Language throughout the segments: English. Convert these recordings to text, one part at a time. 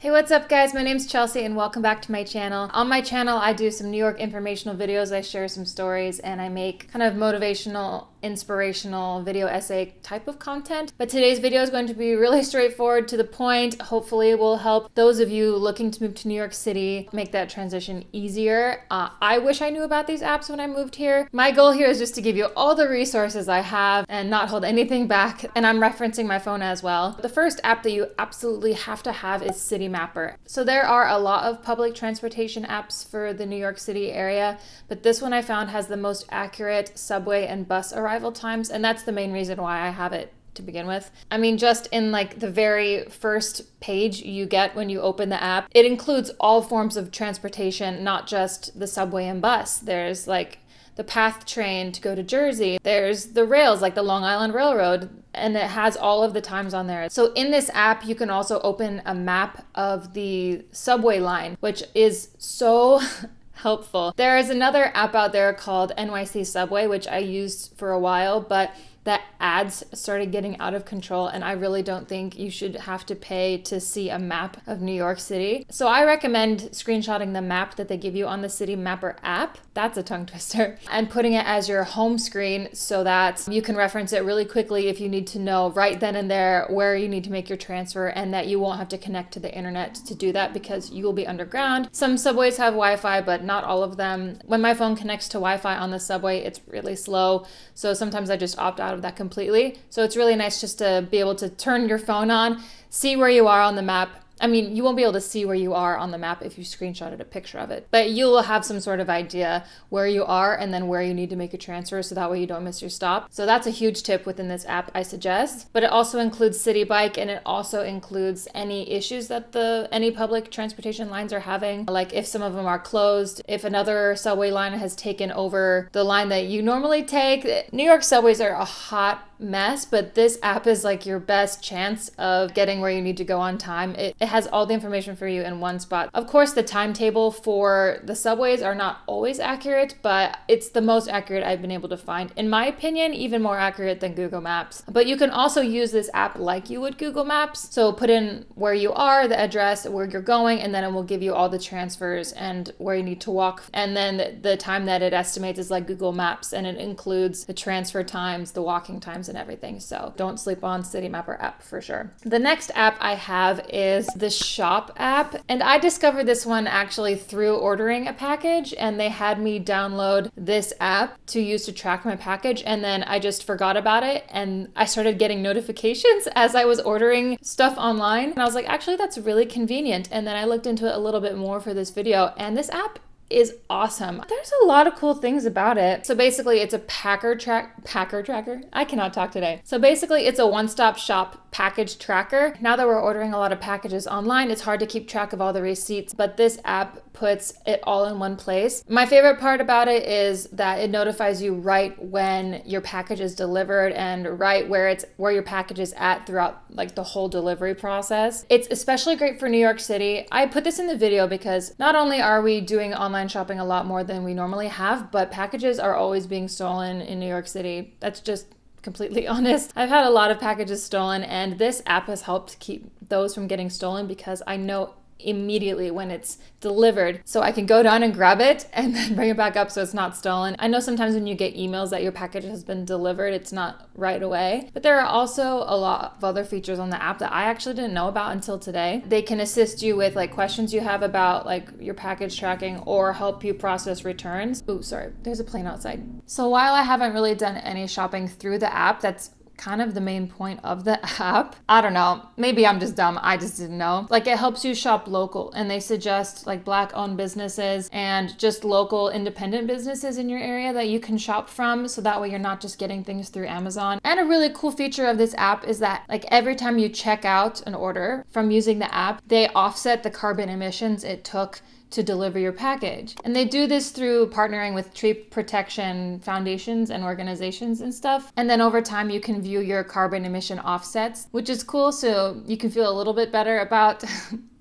Hey, what's up guys? My name's Chelsea and welcome back to my channel. On my channel, I do some New York informational videos. I share some stories and I make kind of motivational, inspirational video essay type of content. But today's video is going to be really straightforward, to the point. Hopefully it will help those of you looking to move to New York City make that transition easier. I wish I knew about these apps when I moved here. My goal here is just to give you all the resources I have and not hold anything back. And I'm referencing my phone as well. The first app that you absolutely have to have is Citymapper. So there are a lot of public transportation apps for the New York City area, but this one I found has the most accurate subway and bus arrival times, and that's the main reason why I have it to begin with. I mean, just in like the very first page you get when you open the app, it includes all forms of transportation, not just the subway and bus. There's like the PATH train to go to Jersey. There's the rails, like the Long Island Railroad, and it has all of the times on there. So in this app, you can also open a map of the subway line, which is so helpful. There is another app out there called NYC Subway, which I used for a while, but that ads started getting out of control, and I really don't think you should have to pay to see a map of New York City. So I recommend screenshotting the map that they give you on the Citymapper app. That's a tongue twister. And putting it as your home screen so that you can reference it really quickly if you need to know right then and there where you need to make your transfer, and that you won't have to connect to the internet to do that because you will be underground. Some subways have Wi-Fi, but not all of them. When my phone connects to Wi-Fi on the subway, it's really slow. So sometimes I just opt out of that completely. So it's really nice just to be able to turn your phone on, see where you are on the map. I mean, you won't be able to see where you are on the map if you screenshotted a picture of it, but you will have some sort of idea where you are and then where you need to make a transfer, so that way you don't miss your stop. So that's a huge tip within this app, I suggest. But it also includes City Bike, and it also includes any issues that any public transportation lines are having, like if some of them are closed, if another subway line has taken over the line that you normally take. New York subways are a hot mess, but this app is like your best chance of getting where you need to go on time. It has all the information for you in one spot. Of course, the timetable for the subways are not always accurate, but it's the most accurate I've been able to find. In my opinion, even more accurate than Google Maps. But you can also use this app like you would Google Maps. So put in where you are, the address, where you're going, and then it will give you all the transfers and where you need to walk. And then the time that it estimates is like Google Maps, and it includes the transfer times, the walking times, and everything. So don't sleep on Citymapper app for sure. The next app I have is the Shop app, and I discovered this one actually through ordering a package, and they had me download this app to use to track my package, and then I just forgot about it, and I started getting notifications as I was ordering stuff online, and I was like, actually that's really convenient. And then I looked into it a little bit more for this video, and this app is awesome. There's a lot of cool things about it. So basically it's a packer tracker. I cannot talk today. So basically it's a one-stop shop package tracker. Now that we're ordering a lot of packages online, it's hard to keep track of all the receipts, but this app puts it all in one place. My favorite part about it is that it notifies you right when your package is delivered and right where your package is at throughout like the whole delivery process. It's especially great for New York City. I put this in the video because not only are we doing online shopping a lot more than we normally have, but packages are always being stolen in New York City. That's just completely honest. I've had a lot of packages stolen, and this app has helped keep those from getting stolen because I know immediately when it's delivered, so I can go down and grab it and then bring it back up so it's not stolen. I know sometimes when you get emails that your package has been delivered, it's not right away, but there are also a lot of other features on the app that I actually didn't know about until today. They can assist you with like questions you have about like your package tracking, or help you process returns. Ooh, sorry, there's a plane outside. So while I haven't really done any shopping through the app, that's kind of the main point of the app. I don't know, maybe I'm just dumb, I just didn't know. Like it helps you shop local, and they suggest like Black owned businesses and just local independent businesses in your area that you can shop from, so that way you're not just getting things through Amazon. And a really cool feature of this app is that like every time you check out an order from using the app, they offset the carbon emissions it took to deliver your package. And they do this through partnering with tree protection foundations and organizations and stuff. And then over time you can view your carbon emission offsets, which is cool. So you can feel a little bit better about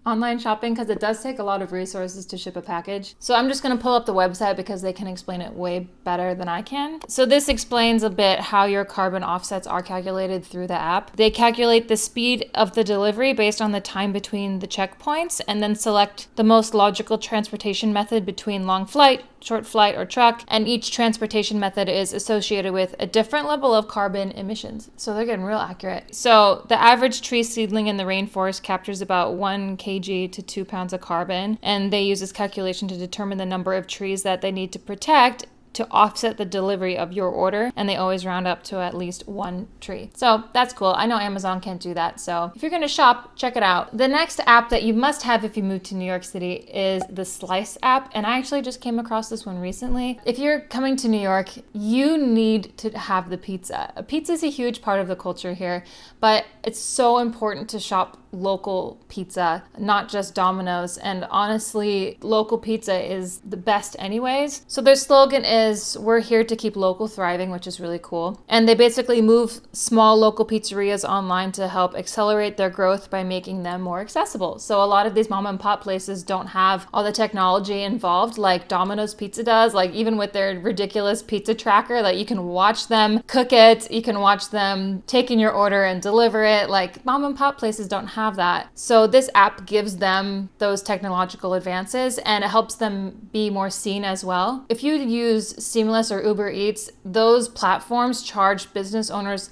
online shopping because it does take a lot of resources to ship a package. So I'm just going to pull up the website because they can explain it way better than I can. So this explains a bit how your carbon offsets are calculated through the app. They calculate the speed of the delivery based on the time between the checkpoints and then select the most logical transportation method between long flight, short flight, or truck, and each transportation method is associated with a different level of carbon emissions. So they're getting real accurate. So the average tree seedling in the rainforest captures about 1 kg to 2 pounds of carbon, and they use this calculation to determine the number of trees that they need to protect to offset the delivery of your order, and they always round up to at least 1 tree. So that's cool. I know Amazon can't do that, so if you're gonna shop, check it out. The next app that you must have if you move to New York City is the Slice app, and I actually just came across this one recently. If you're coming to New York, you need to have the pizza. Pizza is a huge part of the culture here, but it's so important to shop local pizza, not just Domino's. And honestly, local pizza is the best anyways. So their slogan is, "We're here to keep local thriving," which is really cool. And they basically move small local pizzerias online to help accelerate their growth by making them more accessible. So a lot of these mom and pop places don't have all the technology involved like Domino's Pizza does, like even with their ridiculous pizza tracker that you can watch them cook it, you can watch them take in your order and deliver it. Like mom and pop places don't have that. So this app gives them those technological advances and it helps them be more seen as well. If you use Seamless or Uber Eats, those platforms charge business owners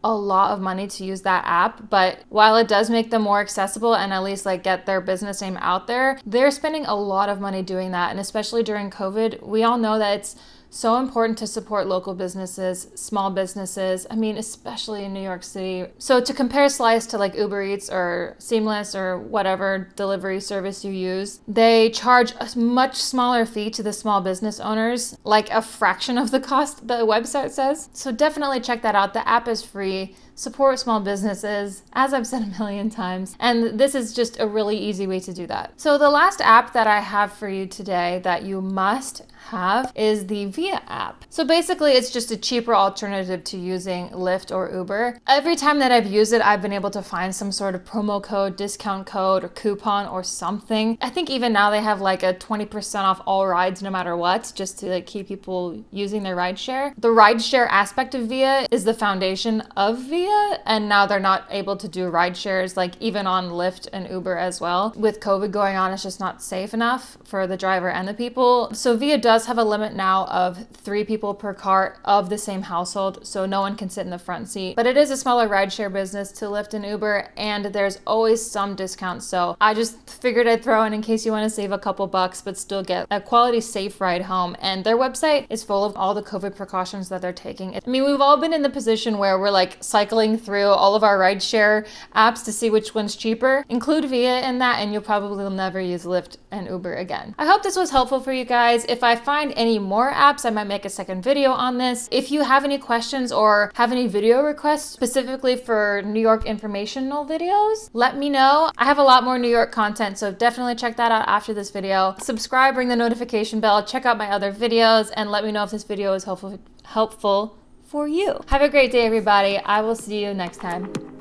a lot of money to use that app, but while it does make them more accessible and at least like get their business name out there, they're spending a lot of money doing that. And especially during COVID, we all know that it's so important to support local businesses, small businesses, I mean, especially in New York City. So to compare Slice to like Uber Eats or Seamless or whatever delivery service you use, they charge a much smaller fee to the small business owners, like a fraction of the cost the website says. So definitely check that out. The app is free. Support small businesses, as I've said a million times, and this is just a really easy way to do that. So the last app that I have for you today that you must have is the Via app. So basically it's just a cheaper alternative to using Lyft or Uber. Every time that I've used it, I've been able to find some sort of promo code, discount code, or coupon or something. I think even now they have like a 20% off all rides no matter what, just to like keep people using their rideshare. The rideshare aspect of Via is the foundation of Via, and now they're not able to do ride shares like even on Lyft and Uber as well. With COVID going on, it's just not safe enough for the driver and the people. So Via does have a limit now of 3 people per car of the same household, so no one can sit in the front seat. But it is a smaller rideshare business to Lyft and Uber, and there's always some discounts. So I just figured I'd throw in case you want to save a couple bucks but still get a quality safe ride home. And their website is full of all the COVID precautions that they're taking. I mean, we've all been in the position where we're like cycling through all of our rideshare apps to see which one's cheaper. Include Via in that and you'll probably never use Lyft and Uber again. I hope this was helpful for you guys. If I find any more apps, I might make a second video on this. If you have any questions or have any video requests specifically for New York informational videos, let me know. I have a lot more New York content, so definitely check that out after this video. Subscribe, ring the notification bell, check out my other videos, and let me know if this video is helpful for you. Have a great day, everybody. I will see you next time.